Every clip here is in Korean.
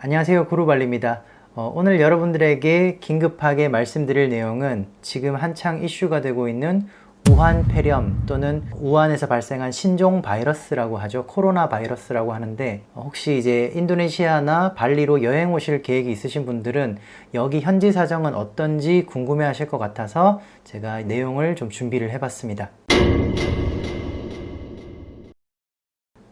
안녕하세요, 구루발리입니다. 오늘 여러분들에게 긴급하게 말씀드릴 내용은 지금 한창 이슈가 되고 있는 우한 폐렴 또는 우한에서 발생한 신종 바이러스라고 하죠. 코로나 바이러스라고 하는데, 혹시 이제 인도네시아나 발리로 여행 오실 계획이 있으신 분들은 여기 현지 사정은 어떤지 궁금해 하실 것 같아서 제가 내용을 좀 준비를 해봤습니다.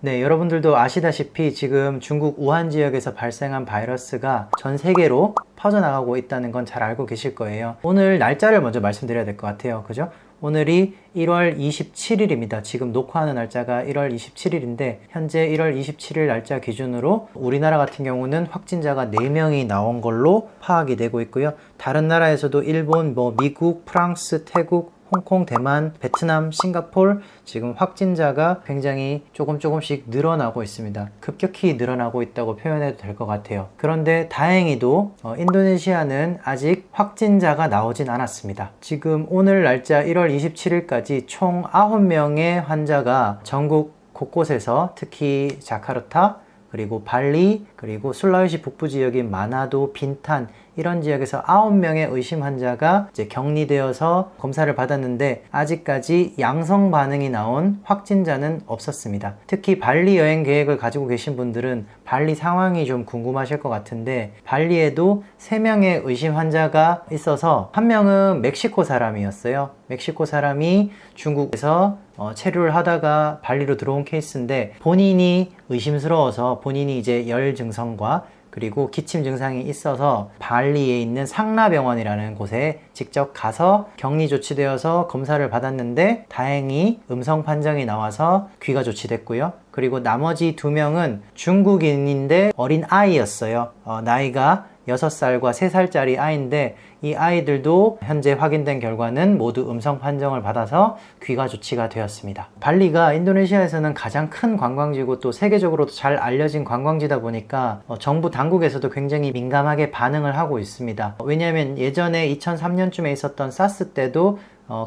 네, 여러분들도 아시다시피 지금 중국 우한 지역에서 발생한 바이러스가 전 세계로 퍼져나가고 있다는 건 잘 알고 계실 거예요. 오늘 날짜를 먼저 말씀드려야 될 것 같아요. 그죠? 오늘이 1월 27일입니다. 지금 녹화하는 날짜가 1월 27일인데 현재 1월 27일 날짜 기준으로 우리나라 같은 경우는 확진자가 4명이 나온 걸로 파악이 되고 있고요. 다른 나라에서도 일본, 미국, 프랑스, 태국, 홍콩, 대만, 베트남, 싱가포르 지금 확진자가 굉장히 조금씩 늘어나고 있습니다. 급격히 늘어나고 있다고 표현해도 될 것 같아요. 그런데 다행히도 인도네시아는 아직 확진자가 나오진 않았습니다. 지금 오늘 날짜 1월 27일까지 총 9명의 환자가 전국 곳곳에서 특히 자카르타, 그리고 발리, 그리고 술라웨시 북부 지역인 마나도, 빈탄 이런 지역에서 9명의 의심 환자가 이제 격리되어서 검사를 받았는데 아직까지 양성 반응이 나온 확진자는 없었습니다. 특히 발리 여행 계획을 가지고 계신 분들은 발리 상황이 좀 궁금하실 것 같은데 발리에도 3명의 의심 환자가 있어서 1명은 멕시코 사람이었어요. 멕시코 사람이 중국에서 체류를 하다가 발리로 들어온 케이스인데 본인이 의심스러워서 본인이 이제 열 증상과 그리고 기침 증상이 있어서 발리에 있는 상라병원이라는 곳에 직접 가서 격리 조치되어서 검사를 받았는데 다행히 음성 판정이 나와서 귀가 조치됐고요. 그리고 나머지 2명은 중국인인데 어린 아이였어요. 나이가 6살과 3살짜리 아이인데 이 아이들도 현재 확인된 결과는 모두 음성 판정을 받아서 귀가 조치가 되었습니다. 발리가 인도네시아에서는 가장 큰 관광지고 또 세계적으로도 잘 알려진 관광지다 보니까 정부 당국에서도 굉장히 민감하게 반응을 하고 있습니다. 왜냐하면 예전에 2003년쯤에 있었던 사스 때도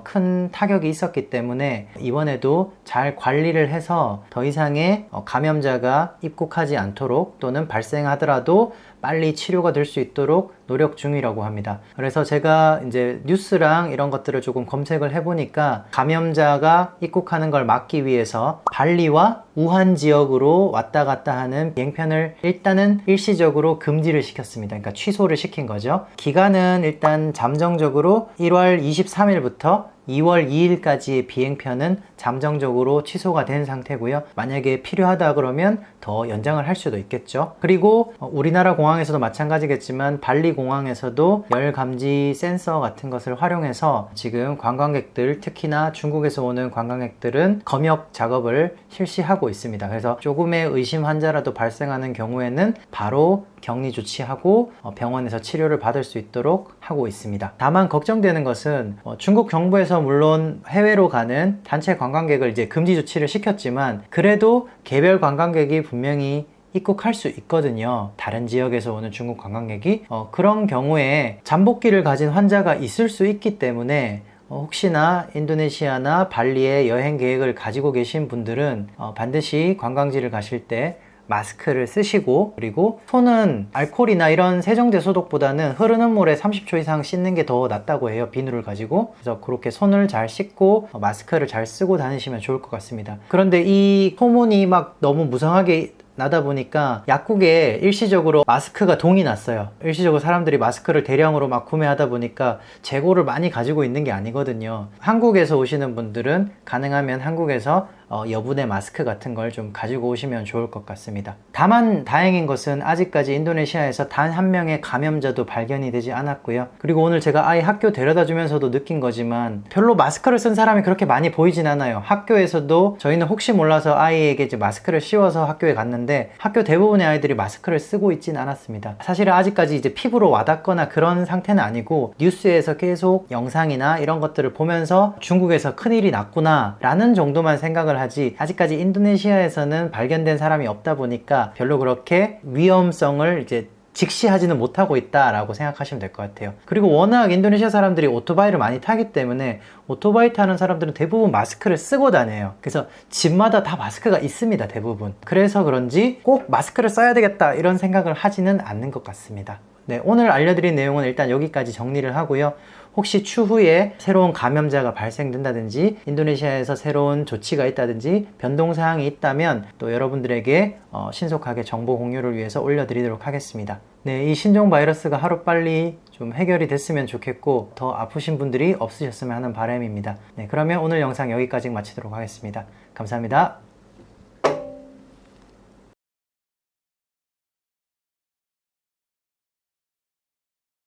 큰 타격이 있었기 때문에 이번에도 잘 관리를 해서 더 이상의 감염자가 입국하지 않도록 또는 발생하더라도 빨리 치료가 될 수 있도록 노력 중이라고 합니다. 그래서 제가 이제 뉴스랑 이런 것들을 조금 검색을 해보니까 감염자가 입국하는 걸 막기 위해서 발리와 우한 지역으로 왔다 갔다 하는 비행편을 일단은 일시적으로 금지를 시켰습니다. 그러니까 취소를 시킨 거죠. 기간은 일단 잠정적으로 1월 23일부터 2월 2일까지의 비행편은 잠정적으로 취소가 된 상태고요. 만약에 필요하다 그러면 더 연장을 할 수도 있겠죠. 그리고 우리나라 공항에서도 마찬가지겠지만 발리 공항에서도 열 감지 센서 같은 것을 활용해서 지금 관광객들, 특히나 중국에서 오는 관광객들은 검역 작업을 실시하고 있습니다. 그래서 조금의 의심 환자라도 발생하는 경우에는 바로 격리 조치하고 병원에서 치료를 받을 수 있도록 하고 있습니다. 다만 걱정되는 것은 중국 정부에서 물론 해외로 가는 단체 관광객을 이제 금지 조치를 시켰지만 그래도 개별 관광객이 분명히 입국할 수 있거든요. 다른 지역에서 오는 중국 관광객이 그런 경우에 잠복기를 가진 환자가 있을 수 있기 때문에 혹시나 인도네시아나 발리에 여행 계획을 가지고 계신 분들은 반드시 관광지를 가실 때 마스크를 쓰시고 그리고 손은 알코올이나 이런 세정제 소독보다는 흐르는 물에 30초 이상 씻는 게 더 낫다고 해요. 비누를 가지고. 그래서 그렇게 손을 잘 씻고 마스크를 잘 쓰고 다니시면 좋을 것 같습니다. 그런데 이 소문이 막 너무 무성하게 나다 보니까 약국에 일시적으로 마스크가 동이 났어요. 일시적으로 사람들이 마스크를 대량으로 막 구매하다 보니까 재고를 많이 가지고 있는 게 아니거든요. 한국에서 오시는 분들은 가능하면 한국에서 여분의 마스크 같은 걸 좀 가지고 오시면 좋을 것 같습니다. 다만 다행인 것은 아직까지 인도네시아에서 단 1명의 감염자도 발견이 되지 않았고요. 그리고 오늘 제가 아이 학교 데려다 주면서도 느낀 거지만 별로 마스크를 쓴 사람이 그렇게 많이 보이진 않아요. 학교에서도 저희는 혹시 몰라서 아이에게 이제 마스크를 씌워서 학교에 갔는데 학교 대부분의 아이들이 마스크를 쓰고 있진 않았습니다. 사실은 아직까지 이제 피부로 와닿거나 그런 상태는 아니고 뉴스에서 계속 영상이나 이런 것들을 보면서 중국에서 큰일이 났구나 라는 정도만 생각을 하지 아직까지 인도네시아에서는 발견된 사람이 없다 보니까 별로 그렇게 위험성을 이제 직시하지는 못하고 있다라고 생각하시면 될 것 같아요. 그리고 워낙 인도네시아 사람들이 오토바이를 많이 타기 때문에 오토바이 타는 사람들은 대부분 마스크를 쓰고 다녀요. 그래서 집마다 다 마스크가 있습니다, 대부분. 그래서 그런지 꼭 마스크를 써야 되겠다 이런 생각을 하지는 않는 것 같습니다. 네, 오늘 알려드린 내용은 일단 여기까지 정리를 하고요. 혹시 추후에 새로운 감염자가 발생된다든지 인도네시아에서 새로운 조치가 있다든지 변동사항이 있다면 또 여러분들에게 신속하게 정보 공유를 위해서 올려드리도록 하겠습니다. 네, 이 신종 바이러스가 하루빨리 좀 해결이 됐으면 좋겠고 더 아프신 분들이 없으셨으면 하는 바람입니다. 네, 그러면 오늘 영상 여기까지 마치도록 하겠습니다. 감사합니다.